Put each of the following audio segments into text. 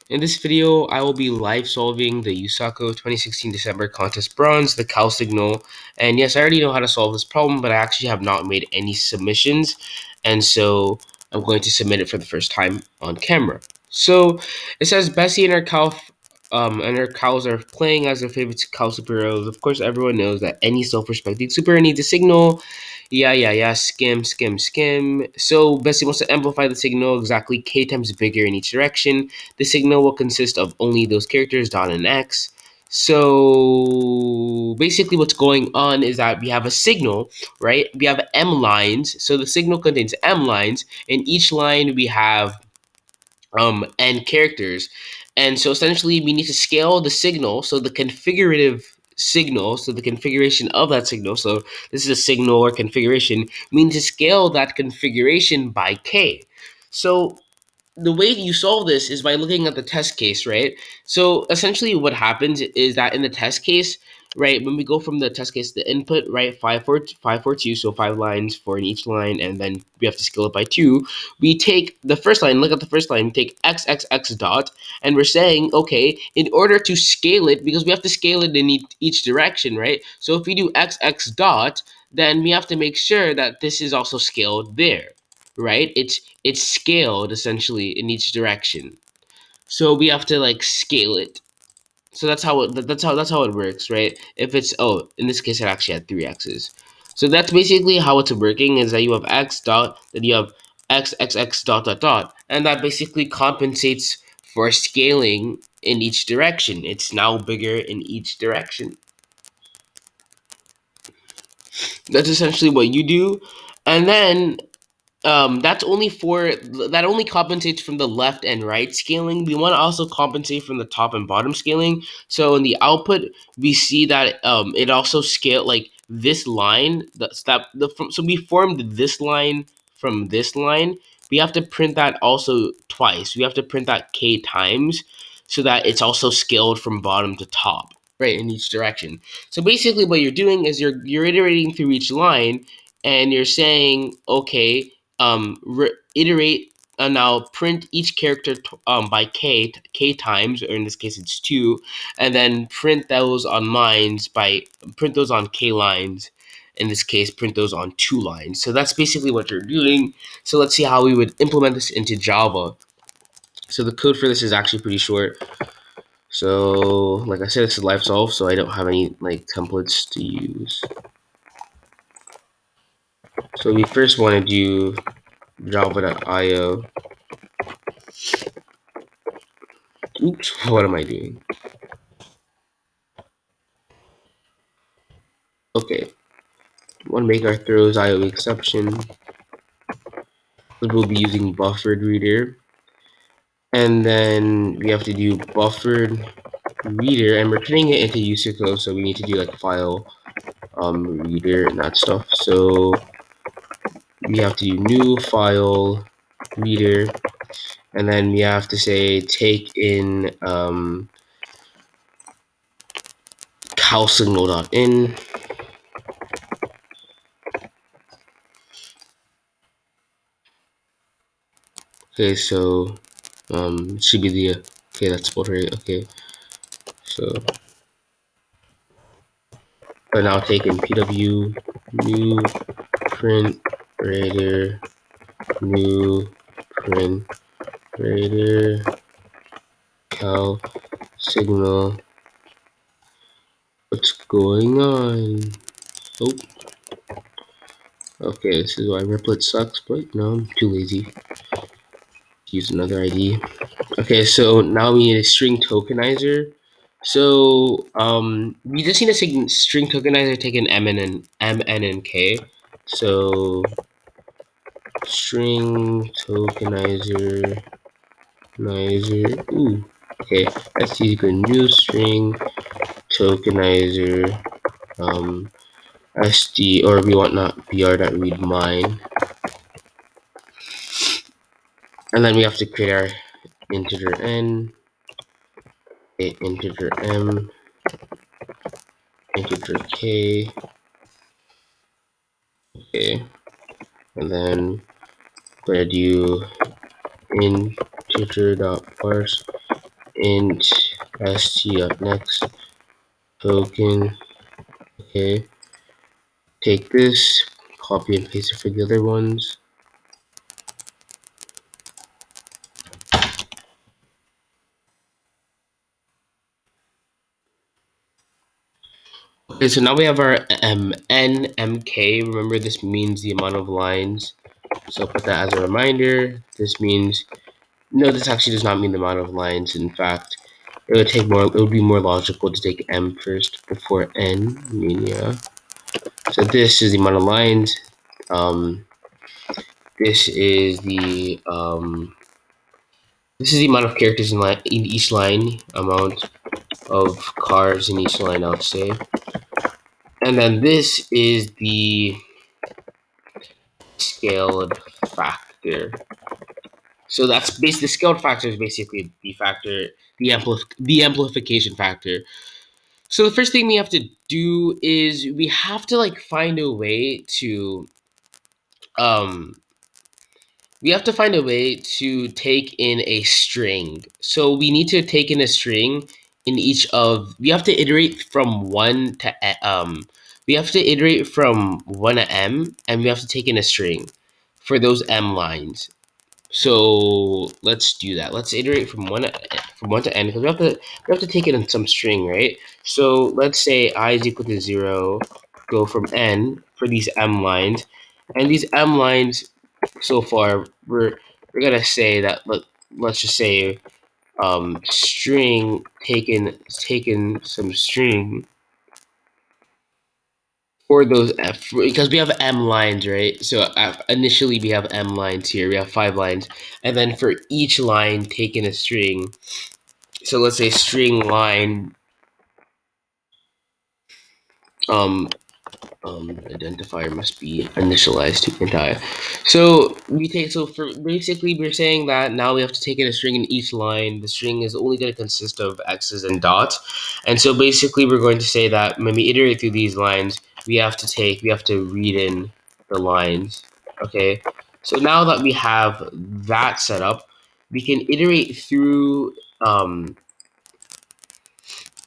In this video, I will be live solving the USACO 2016 December contest bronze, the cal signal. And yes, I already know how to solve this problem, but I actually have not made any submissions. And so I'm going to submit it for the first time on camera. So it says Bessie and her cows are playing as their favorite cow superheroes. Of course, everyone knows that any self-respecting superhero needs a signal. Yeah, skim, skim, skim. So Bessie wants to amplify the signal exactly k times bigger in each direction. The signal will consist of only those characters, dot and x. So basically what's going on is that we have a signal, right? We have m lines. So the signal contains m lines. In each line we have and characters. And so essentially we need to scale the signal, so the configurative signal, so the configuration of that signal. So this is a signal or configuration. We need to scale that configuration by k. So the way you solve this is by looking at the test case, right? So essentially what happens is that in the test case, right, when we go from the test case, the input, right, 542, so 5 lines, 4 in each line, and then we have to scale it by 2. We take the first line, look at the first line, we take x dot, and we're saying, okay, in order to scale it, because we have to scale it in each direction, right? So if we do x dot, then we have to make sure that this is also scaled there, right? It's scaled essentially in each direction. So we have to like scale it. So that's how it works, right? If it's, oh, in this case it actually had 3x's. So that's basically how it's working, is that you have x dot, then you have x dot dot dot, and that basically compensates for scaling in each direction. It's now bigger in each direction. That's essentially what you do. And then that only compensates from the left and right scaling. We want to also compensate from the top and bottom scaling. So in the output, we see that it also scaled like this line. So we formed this line from this line. We have to print that also twice. We have to print that k times, so that it's also scaled from bottom to top, right, in each direction. So basically, what you're doing is you're iterating through each line, and you're saying, okay, iterate, now print each character by k times, or in this case it's 2, and then print those on k lines. In this case, print those on 2 lines. So that's basically what you're doing. So let's see how we would implement this into Java. So the code for this is actually pretty short. So like I said, it's a live solve, so I don't have any like templates to use. So we first want to do java.io. Oops, what am I doing? Okay, we want to make our throws IO exception. We'll be using buffered reader. And then we have to do buffered reader, and we're turning it into USACO, so we need to do like file reader and that stuff. So we have to do new file reader, and then we have to say take in calsignal.in. Okay, so it should be the okay, that's spelled right. Okay, so but now take in pw new print rater new print rater cal signal. What's going on? Oh, okay, this is why Replit sucks, but no, I'm too lazy to use another ID. Okay, so now we need a string tokenizer. So we just need a string tokenizer taken m, n, and k. So string tokenizer, ooh, okay, let's use a new string tokenizer, sd, or we want not br.read mine, and then we have to create our integer n, integer m, integer k. Okay, and then we're gonna do integer.parse int st up next token. Okay, take this, copy and paste it for the other ones. Okay, so now we have our NMK. Remember, this means the amount of lines. So put that as a reminder. This means, no, this actually does not mean the amount of lines. In fact, it would take more. It would be more logical to take M first before N. I mean, yeah. So this is the amount of lines. Um, this is the this is the amount of characters in each line. Amount of cars in each line, I would say. And then this is the scaled factor. So that's basically the scaled factor is basically the factor, the amplification factor. So the first thing we have to do is we have to like find a way to um we have to find a way to take in a string. So we need to take in a string in each of we have to iterate from 1 to we have to iterate from 1 to m, and we have to take in a string for those m lines. So let's do that. Let's iterate from one to n, because we have to take it in some string, right? So let's say I is equal to 0, go from n for these m lines, and these m lines so far we're gonna say that let's just say string taken some string for those f, because we have m lines, right? So initially we have m lines here, we have 5 lines, and then for each line taken a string. So let's say string line um identifier must be initialized to int I. So for basically we're saying that now we have to take in a string in each line. The string is only going to consist of x's and dots, and so basically we're going to say that when we iterate through these lines, we have to read in the lines. Okay, so now that we have that set up, we can iterate through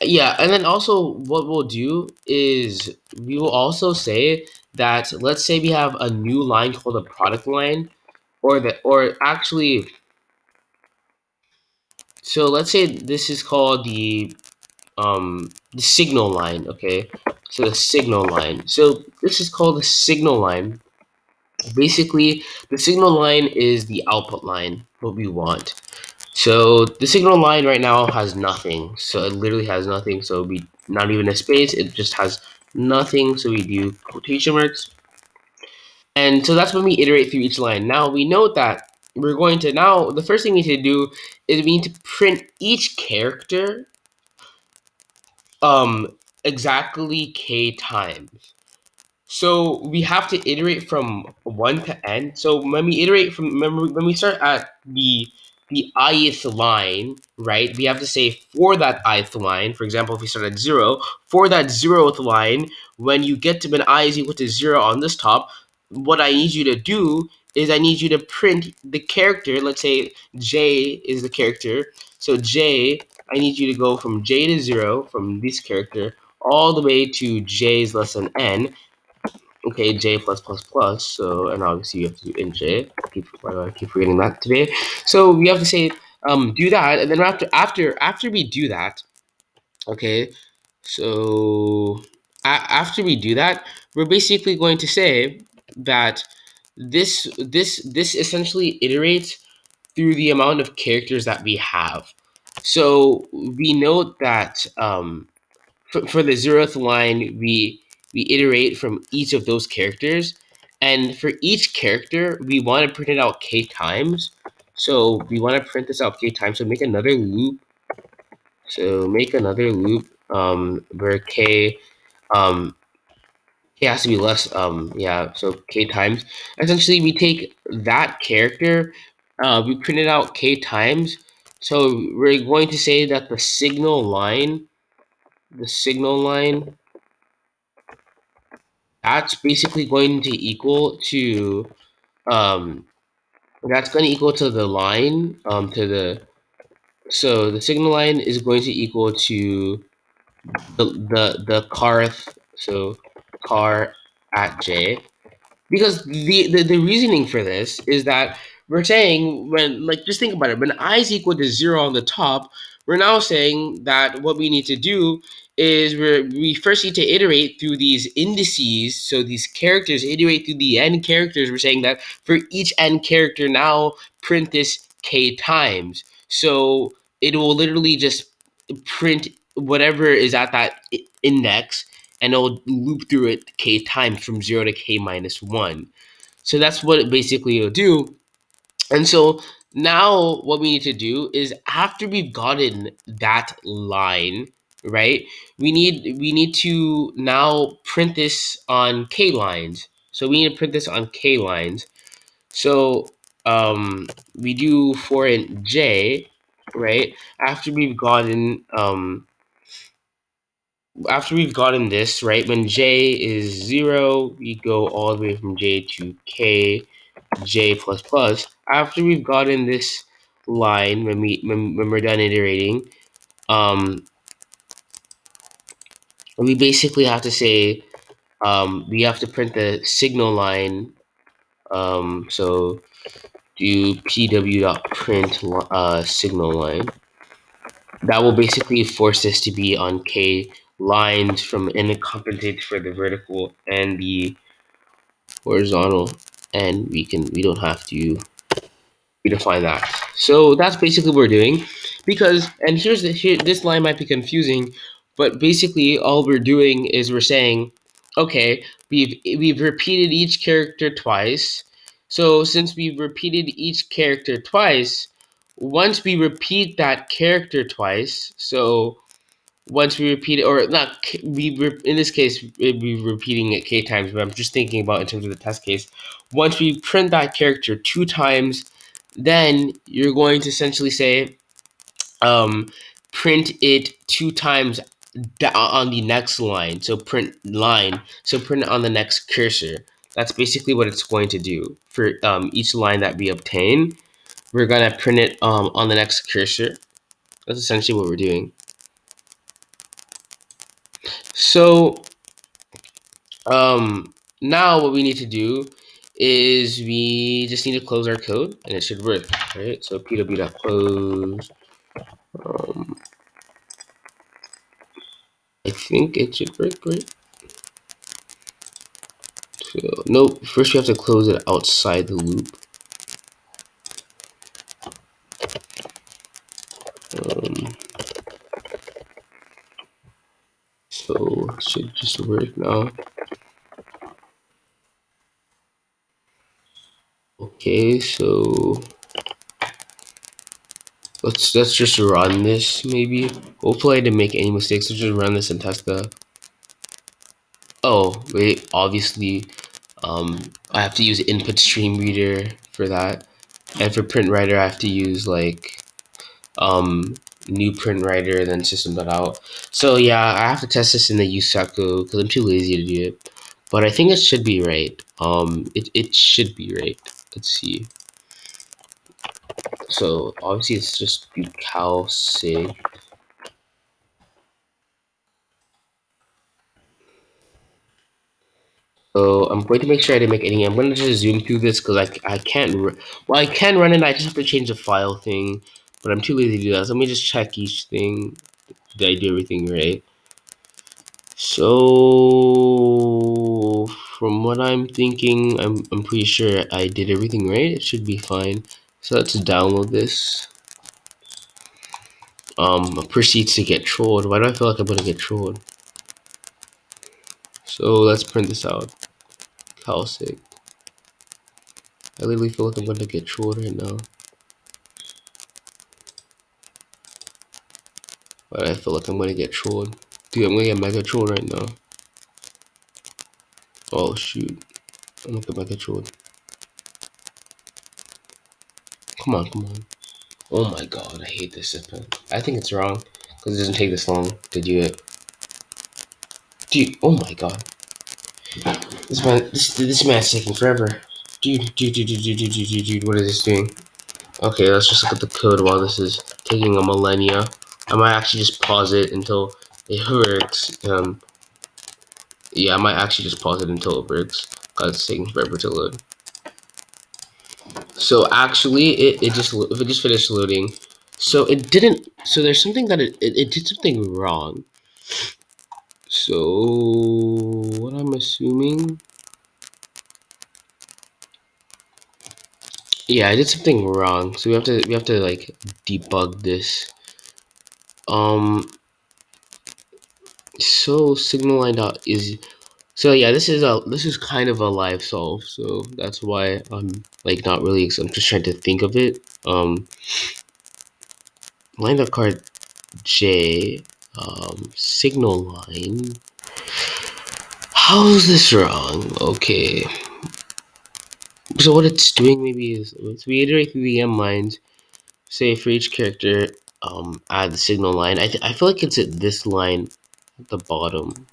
yeah, and then also what we'll do is we will also say that let's say we have a new line called a product line, or actually, so let's say this is called the signal line, okay? So the signal line. So this is called the signal line. Basically, the signal line is the output line, what we want. So the signal line right now has nothing. So it literally has nothing. So we not even a space. It just has nothing. So we do quotation marks. And so that's when we iterate through each line. Now we note that we're going to now the first thing we need to do is we need to print each character exactly k times. So we have to iterate from 1 to n. So when we iterate from when we start at the ith line, right? We have to say for that ith line. For example, if we start at 0, for that 0th line, when you get to when I is equal to 0 on this top, what I need you to do is I need you to print the character. Let's say j is the character. So j, I need you to go from j to 0 from this character all the way to j is less than n. Okay, j plus plus plus. So, and obviously you have to do int j. Why do I keep forgetting that today? So we have to say do that, and then after we do that, okay. So after we do that, we're basically going to say that this essentially iterates through the amount of characters that we have. So we note that for the 0th line, we iterate from each of those characters, and for each character, we want to print it out k times. So we want to print this out k times. So make another loop. So make another loop where um, k has to be less. Yeah. So k times. Essentially, we take that character, we print it out k times. So we're going to say that the signal line that's basically going to equal to um that's going to equal to the line to the So the signal line is going to equal to the carth, so car at j, because the reasoning for this is that we're saying, when, like, just think about it, when I is equal to 0 on the top, we're now saying that what we need to do is we first need to iterate through these indices, so these characters, iterate through the n characters. We're saying that for each n character, now print this k times, so it will literally just print whatever is at that index, and it'll loop through it k times from 0 to k minus 1. So that's what it basically will do. And so now what we need to do is, after we've gotten that line, right, we need to now print this on k lines. So we need to print this on k lines. So we do for in j, right, after we've gotten this, right, when j is 0, we go all the way from j to k, j plus plus. After we've gotten this line, when we're done iterating, um, we basically have to say, we have to print the signal line. So do pw.print signal line. That will basically force this to be on k lines from, and it compensates for the vertical and the horizontal, and we don't have to redefine that. So that's basically what we're doing, because, and this line might be confusing, but basically all we're doing is we're saying, okay, we've repeated each character twice. So since we've repeated each character twice, once we repeat that character twice, so once we repeat it, or not, in this case, it'd be repeating it k times, but I'm just thinking about in terms of the test case. Once we print that character 2 times, then you're going to essentially say, print it 2 times on the next line. So print line, so print it on the next cursor. That's basically what it's going to do for each line that we obtain. We're gonna print it on the next cursor. That's essentially what we're doing. So now what we need to do is we just need to close our code, and it should work, right? So pw.close. I think it should work, right? So nope. First, we have to close it outside the loop. Um, so it should just work now. Okay, so let's just run this, maybe. Hopefully I didn't make any mistakes. Let's just run this and test the. Oh wait, obviously, I have to use input stream reader for that, and for print writer I have to use like new print writer and then system.out. So yeah, I have to test this in the USACO because I'm too lazy to do it. But I think it should be right. It should be right. Let's see. So obviously it's just cal sig. So I'm going to make sure I didn't make any. I'm going to just zoom through this because I can't. Well, I can run it. I just have to change the file thing, but I'm too lazy to do that. So let me just check each thing. Did I do everything right? So from what I'm thinking, I'm pretty sure I did everything right. It should be fine. So let's download this. Proceeds to get trolled. Why do I feel like I'm gonna get trolled? So let's print this out. Calcic. I literally feel like I'm gonna get trolled right now. But I feel like I'm gonna get trolled. Dude, I'm gonna get mega trolled right now. Oh shoot. I'm gonna get mega trolled. Come on, come on. Oh my god, I hate this system. I think it's wrong because it doesn't take this long to do it. Dude, oh my god. This man's taking forever. Dude, what is this doing? Okay, let's just look at the code while this is taking a millennia. I might actually just pause it until it works. Yeah, I might actually just pause it until it works because it's taking forever to load. So actually, if it just finished loading. So it didn't. So there's something that it did something wrong. So what I'm assuming, yeah, I did something wrong. So we have to like debug this. Um. So signal line dot is so yeah. This is kind of a live solve. So that's why I'm like not really. I'm just trying to think of it. Line dot card J. Signal line. How is this wrong? Okay. So what it's doing maybe is let's reiterate through the M lines. Say for each character, add the signal line. I feel like it's at this line at the bottom.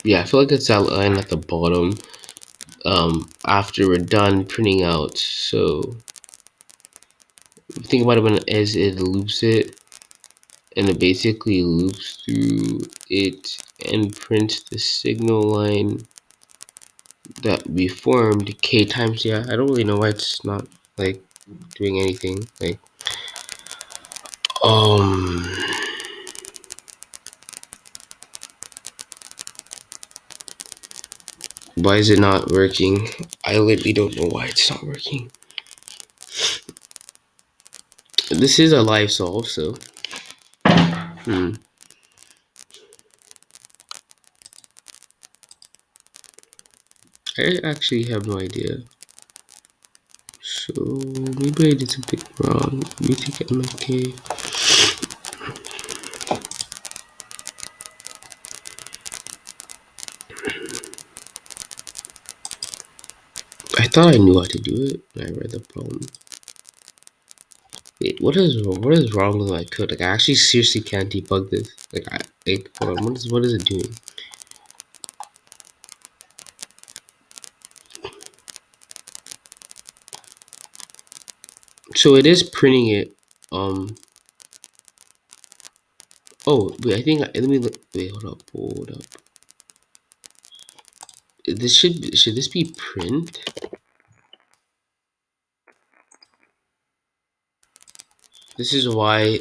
Yeah, I feel like it's that line at the bottom. After we're done printing out. So think about it when as it loops it, and it basically loops through it and prints the signal line that we formed k times. Yeah, I don't really know why it's not like doing anything. Like um why is it not working? I literally don't know why it's not working. This is a live solve, so I actually have no idea. So maybe I did something wrong. Let me take MFK. I thought I knew how to do it when I read the problem. Wait, what is wrong with my code? Like I actually seriously can't debug this. Hold on, what is it doing? So it is printing it. Oh wait, I think let me look. Wait, hold up. This should this be print? This is why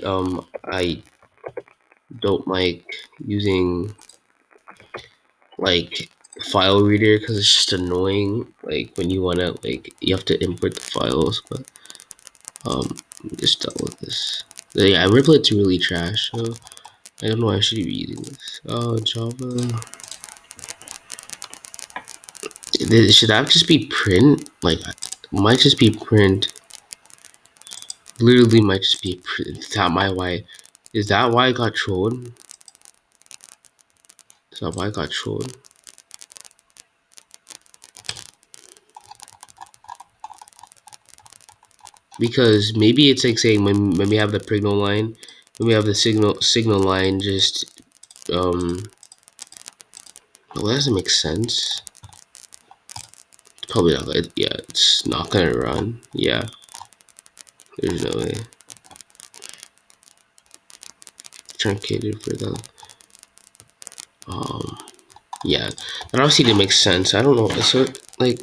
I don't like using like file reader because it's just annoying. Like when you wanna like you have to import the files, but I'm just done with this. Yeah, Riplet's really trash. So I don't know why I should be using this. Oh, Java. Should that just be print? Like, might just be print. Literally, might just be print. Is that my why? Is that why I got trolled? Is that why I got trolled? Because maybe it's like saying when we have the signal line, when we have the signal line, just well, that doesn't make sense. Probably not. Yeah, it's not gonna run. Yeah, there's no way. Truncated for the yeah, that obviously didn't make sense. I don't know. So like,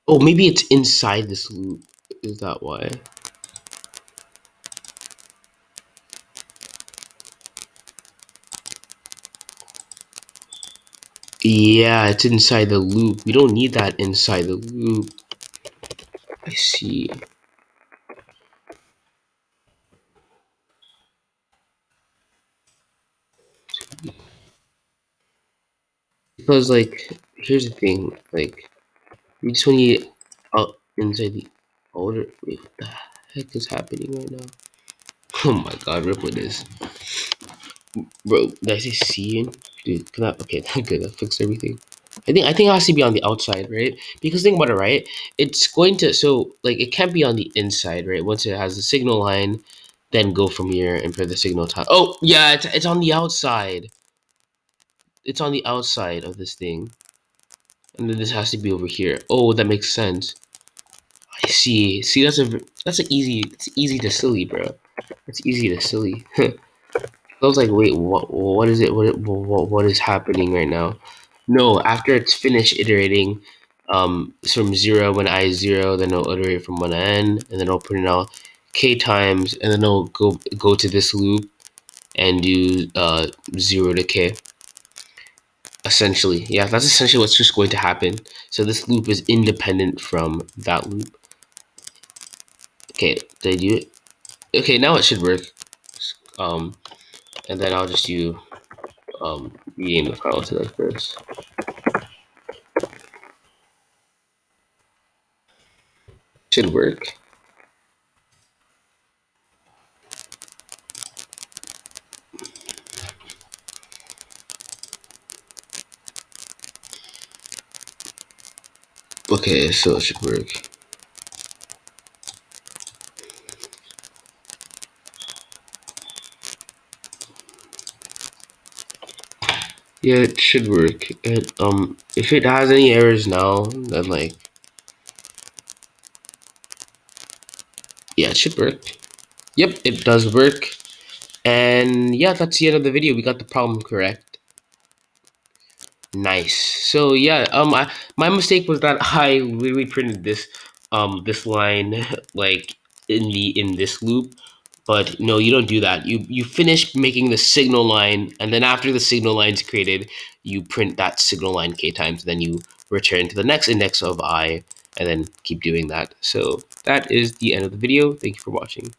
oh, maybe it's inside this loop. Is that why? Yeah, it's inside the loop. We don't need that inside the loop. I see. Because like, here's the thing. Like, we just want to get out inside the older. Wait, what the heck is happening right now? Oh my god, Ripple is. Bro, did I say C in? Dude, can I, okay, good, that fixed everything. I think it has to be on the outside, right? Because think about it, right? It's going to, so like it can't be on the inside, right? Once it has the signal line, then go from here and put the signal time. Oh yeah, it's on the outside. It's on the outside of this thing, and then this has to be over here. Oh, that makes sense. I see. See, it's easy to silly, bro. It's easy to silly. I was like, wait, what is it? What is happening right now? No, after it's finished iterating, it's from zero when I is zero, then it'll iterate from one to n, and then it'll print out k times, and then it'll go to this loop and do zero to k. Essentially, yeah, that's essentially what's just going to happen. So this loop is independent from that loop. Okay, did I do it? Okay, now it should work. Um, and then I'll just do rename the file to like this. Should work. Okay, so it should work. Yeah, it should work. And if it has any errors now, then like, yeah, it should work. Yep, it does work. And yeah, that's the end of the video. We got the problem correct. Nice. So yeah, my mistake was that I literally printed this line like in this loop. But no, you don't do that. You finish making the signal line, and then after the signal line is created, you print that signal line k times. Then you return to the next index of I, and then keep doing that. So that is the end of the video. Thank you for watching.